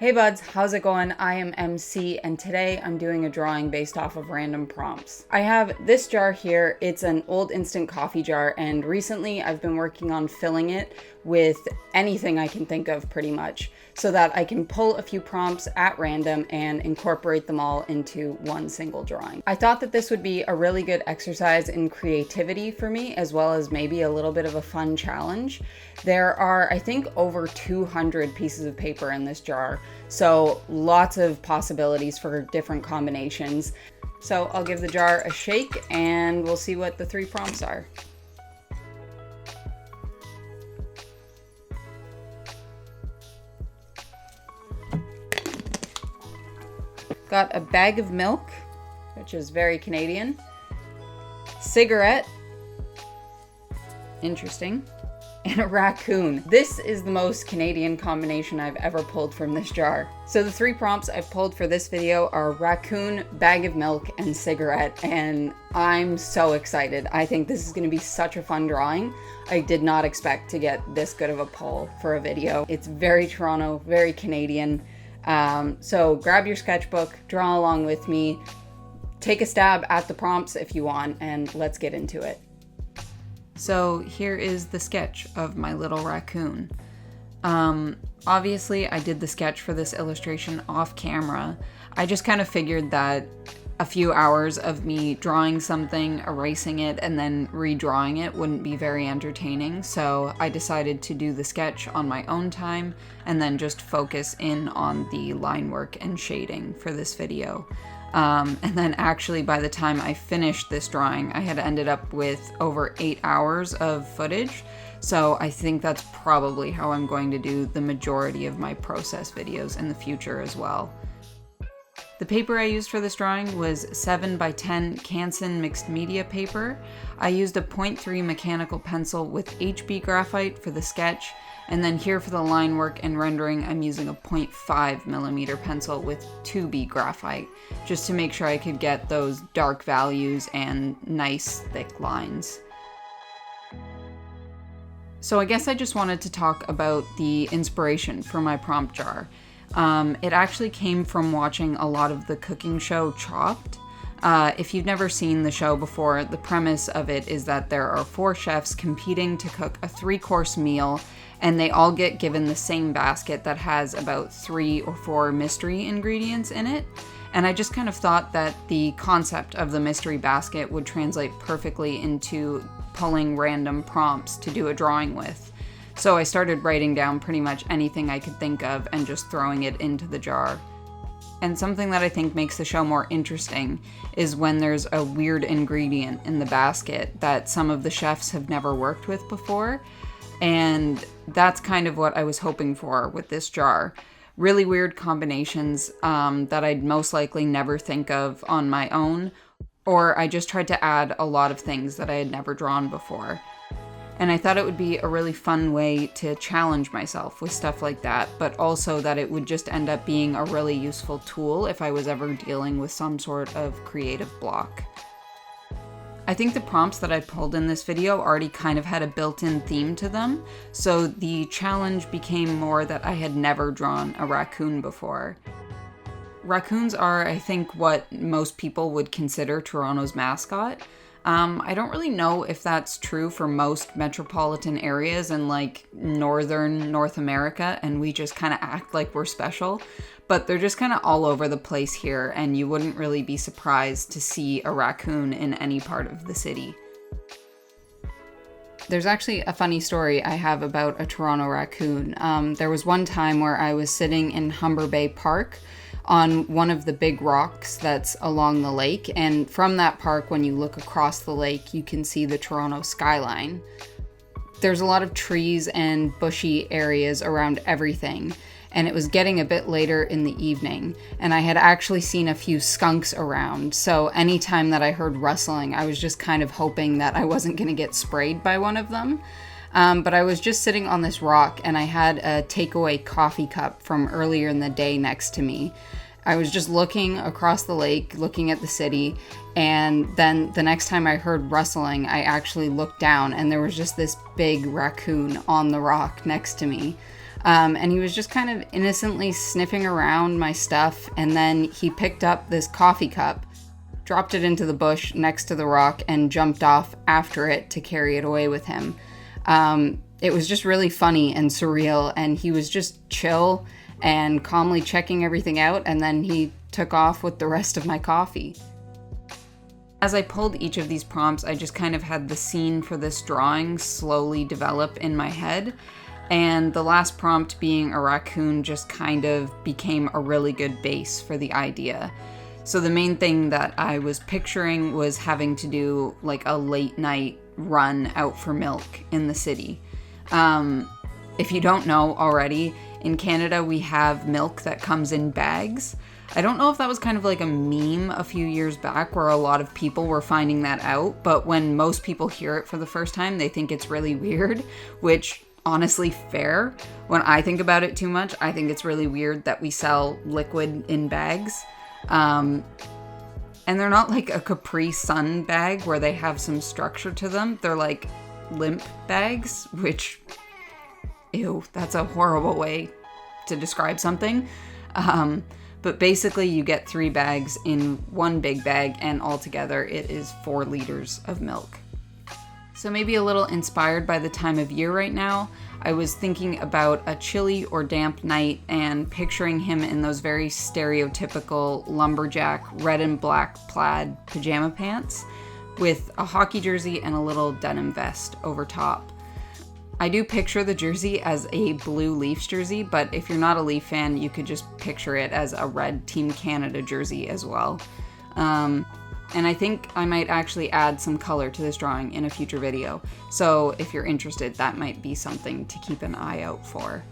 Hey buds, how's it going? I am MC and today I'm doing a drawing based off of random prompts. I have this jar here. It's an old instant coffee jar and recently I've been working on filling it with anything I can think of pretty much so that I can pull a few prompts at random and incorporate them all into one single drawing. I thought that this would be a really good exercise in creativity for me as well as maybe a little bit of a fun challenge. There are, I think, over 200 pieces of paper in this jar. So lots of possibilities for different combinations. So I'll give the jar a shake and we'll see what the three prompts are. Got a bag of milk, which is very Canadian. Cigarette, interesting. And a raccoon. This is the most Canadian combination I've ever pulled from this jar. So the three prompts I've pulled for this video are raccoon, bag of milk, and cigarette, and I'm so excited. I think this is gonna be such a fun drawing. I did not expect to get this good of a pull for a video. It's very Toronto, very Canadian. So grab your sketchbook, draw along with me, take a stab at the prompts if you want, and let's get into it. So here is the sketch of my little raccoon. Obviously I did the sketch for this illustration off camera. I just kind of figured that a few hours of me drawing something, erasing it, and then redrawing it wouldn't be very entertaining. So I decided to do the sketch on my own time and then just focus in on the line work and shading for this video. And then actually by the time I finished this drawing, I had ended up with over 8 hours of footage. So I think that's probably how I'm going to do the majority of my process videos in the future as well. The paper I used for this drawing was 7x10 Canson mixed media paper. I used a 0.3 mechanical pencil with HB graphite for the sketch, and then here for the line work and rendering I'm using a 0.5mm pencil with 2B graphite, just to make sure I could get those dark values and nice thick lines. So I guess I just wanted to talk about the inspiration for my prompt jar. It actually came from watching a lot of the cooking show Chopped. If you've never seen the show before, the premise of it is that there are 4 chefs competing to cook a 3-course meal, and they all get given the same basket that has about 3 or 4 mystery ingredients in it. And I just kind of thought that the concept of the mystery basket would translate perfectly into pulling random prompts to do a drawing with. So I started writing down pretty much anything I could think of and just throwing it into the jar. And something that I think makes the show more interesting is when there's a weird ingredient in the basket that some of the chefs have never worked with before. And that's kind of what I was hoping for with this jar. Really weird combinations that I'd most likely never think of on my own, or I just tried to add a lot of things that I had never drawn before. And I thought it would be a really fun way to challenge myself with stuff like that, but also that it would just end up being a really useful tool if I was ever dealing with some sort of creative block. I think the prompts that I pulled in this video already kind of had a built-in theme to them, so the challenge became more that I had never drawn a raccoon before. Raccoons are, I think, what most people would consider Toronto's mascot. I don't really know if that's true for most metropolitan areas in like northern North America, and we just kind of act like we're special, but they're just kind of all over the place here, and you wouldn't really be surprised to see a raccoon in any part of the city. There's actually a funny story I have about a Toronto raccoon. There was one time where I was sitting in Humber Bay Park on one of the big rocks that's along the lake, and from that park, when you look across the lake, you can see the Toronto skyline. There's a lot of trees and bushy areas around everything, and it was getting a bit later in the evening, and I had actually seen a few skunks around, so anytime that I heard rustling, I was just kind of hoping that I wasn't going to get sprayed by one of them. But I was just sitting on this rock and I had a takeaway coffee cup from earlier in the day next to me. I was just looking across the lake, looking at the city, and then the next time I heard rustling, I actually looked down and there was just this big raccoon on the rock next to me. And he was just kind of innocently sniffing around my stuff, and then he picked up this coffee cup, dropped it into the bush next to the rock, and jumped off after it to carry it away with him. It was just really funny and surreal, and he was just chill and calmly checking everything out, and then he took off with the rest of my coffee. As I pulled each of these prompts, I just kind of had the scene for this drawing slowly develop in my head, and the last prompt being a raccoon just kind of became a really good base for the idea. So the main thing that I was picturing was having to do like a late night run out for milk in the city. If you don't know already, in Canada we have milk that comes in bags. I don't know if that was kind of like a meme a few years back where a lot of people were finding that out, but when most people hear it for the first time, they think it's really weird, which honestly fair. When I think about it too much, I think it's really weird that we sell liquid in bags. And they're not like a Capri Sun bag where they have some structure to them. They're like limp bags, which, ew, that's a horrible way to describe something. But basically you get 3 bags in one big bag, and altogether it is 4 liters of milk. So maybe a little inspired by the time of year right now, I was thinking about a chilly or damp night and picturing him in those very stereotypical lumberjack red and black plaid pajama pants with a hockey jersey and a little denim vest over top. I do picture the jersey as a blue Leafs jersey, but if you're not a Leaf fan, you could just picture it as a red Team Canada jersey as well. And I think I might actually add some color to this drawing in a future video. So if you're interested, that might be something to keep an eye out for.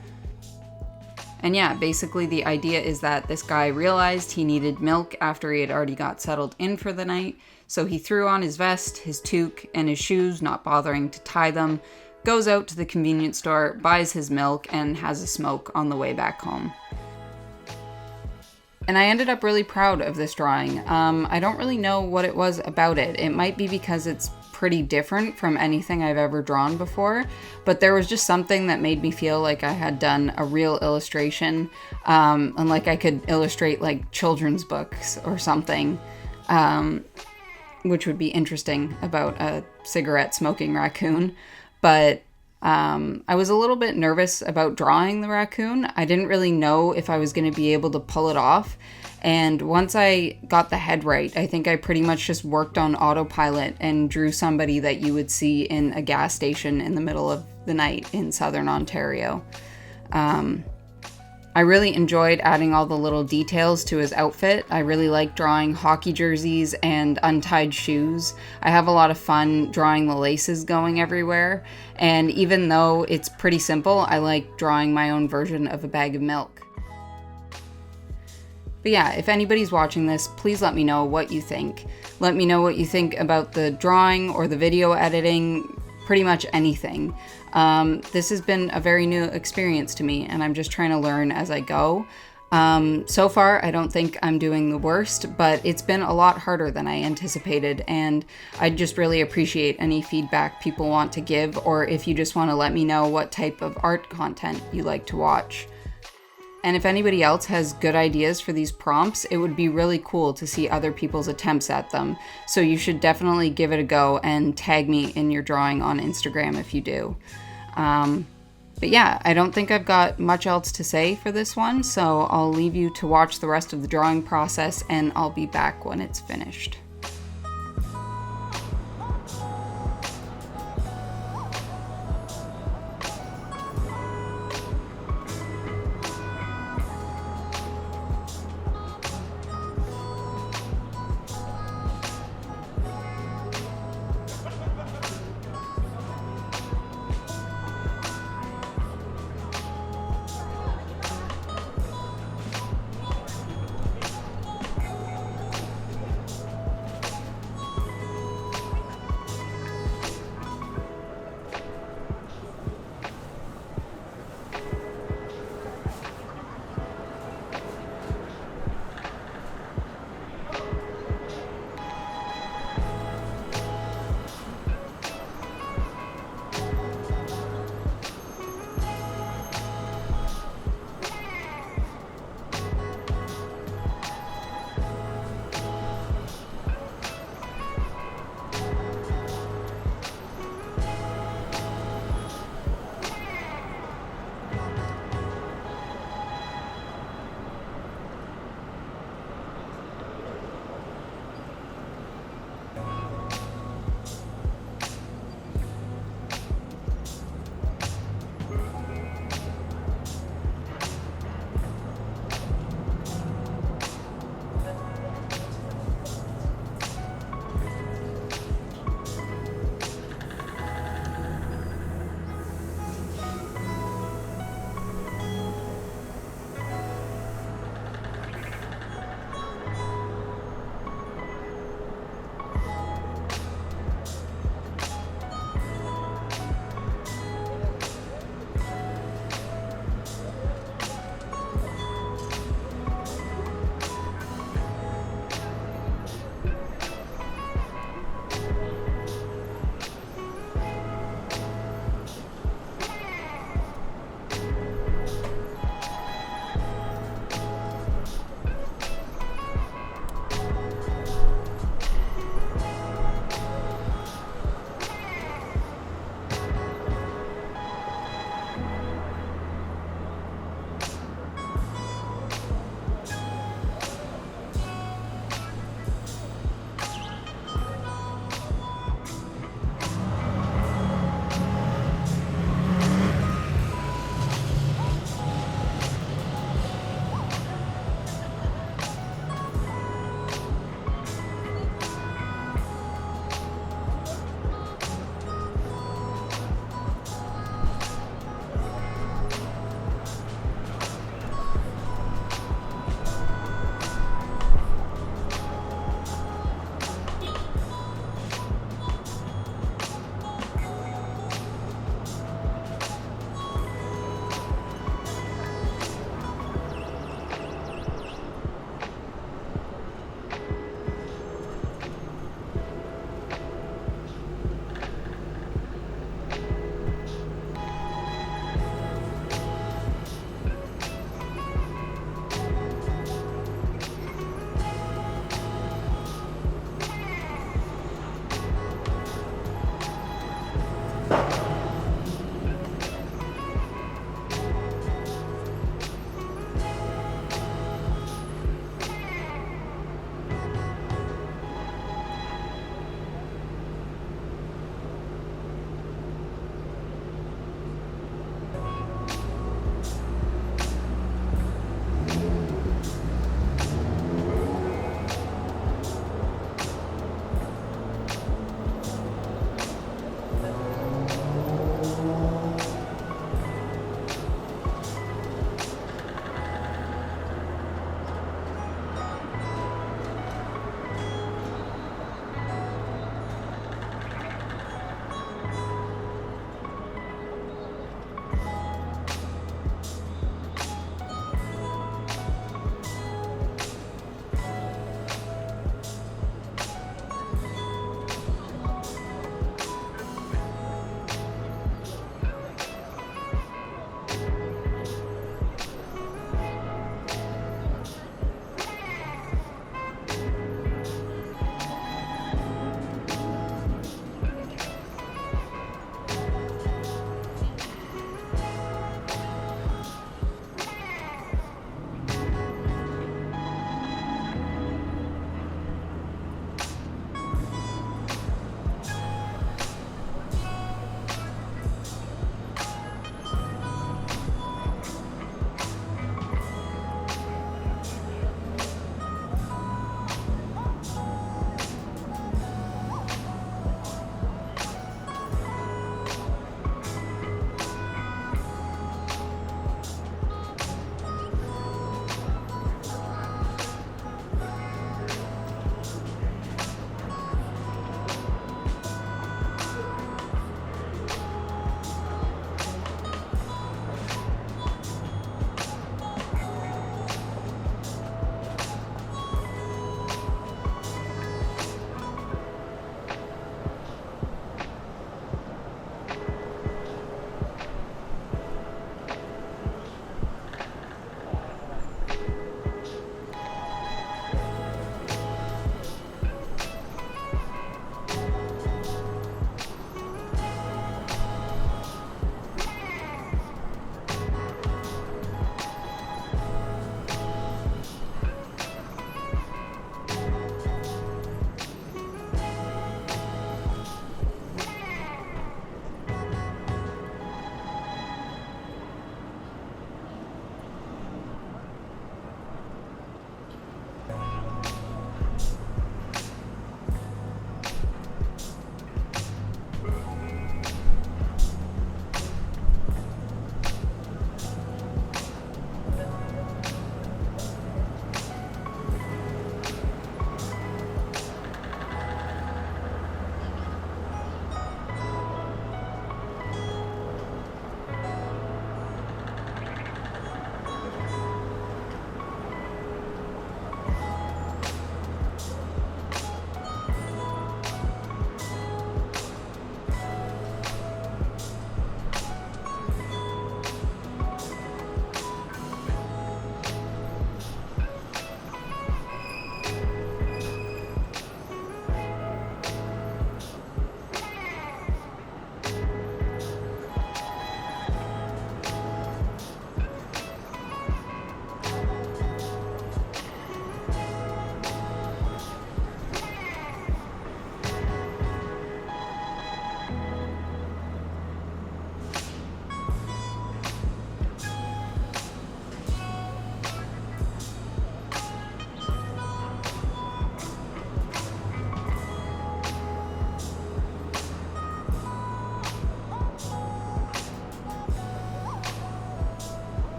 And yeah, basically the idea is that this guy realized he needed milk after he had already got settled in for the night. So he threw on his vest, his toque, and his shoes, not bothering to tie them, goes out to the convenience store, buys his milk, and has a smoke on the way back home. And I ended up really proud of this drawing. I don't really know what it was about it. It might be because it's pretty different from anything I've ever drawn before, but there was just something that made me feel like I had done a real illustration, and like I could illustrate like children's books or something, which would be interesting about a cigarette smoking raccoon. But I was a little bit nervous about drawing the raccoon. I didn't really know if I was going to be able to pull it off. And once I got the head right, I think I pretty much just worked on autopilot and drew somebody that you would see in a gas station in the middle of the night in southern Ontario. I really enjoyed adding all the little details to his outfit. I really like drawing hockey jerseys and untied shoes. I have a lot of fun drawing the laces going everywhere. And even though it's pretty simple, I like drawing my own version of a bag of milk. But yeah, if anybody's watching this, please let me know what you think. Let me know what you think about the drawing or the video editing, pretty much anything. This has been a very new experience to me, and I'm just trying to learn as I go. So far, I don't think I'm doing the worst, but it's been a lot harder than I anticipated, and I just really appreciate any feedback people want to give, or if you just want to let me know what type of art content you like to watch. And if anybody else has good ideas for these prompts, it would be really cool to see other people's attempts at them. So you should definitely give it a go and tag me in your drawing on Instagram if you do. But yeah, I don't think I've got much else to say for this one, so I'll leave you to watch the rest of the drawing process, and I'll be back when it's finished.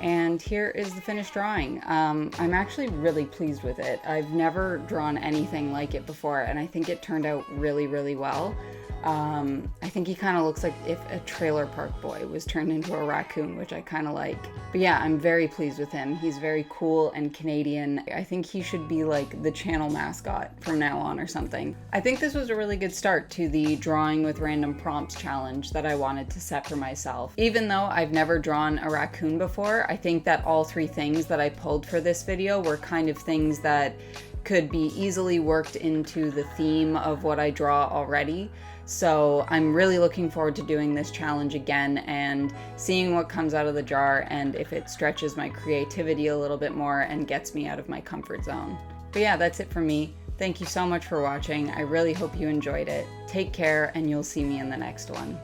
And here is the finished drawing. I'm actually really pleased with it. I've never drawn anything like it before, and I think it turned out really, really well. I think he kind of looks like if a trailer park boy was turned into a raccoon, which I kind of like. But yeah, I'm very pleased with him. He's very cool and Canadian. I think he should be like the channel mascot from now on or something. I think this was a really good start to the drawing with random prompts challenge that I wanted to set for myself. Even though I've never drawn a raccoon before, I think that all three things that I pulled for this video were kind of things that could be easily worked into the theme of what I draw already. So I'm really looking forward to doing this challenge again and seeing what comes out of the jar and if it stretches my creativity a little bit more and gets me out of my comfort zone. But yeah, that's it for me. Thank you so much for watching. I really hope you enjoyed it. Take care, and you'll see me in the next one.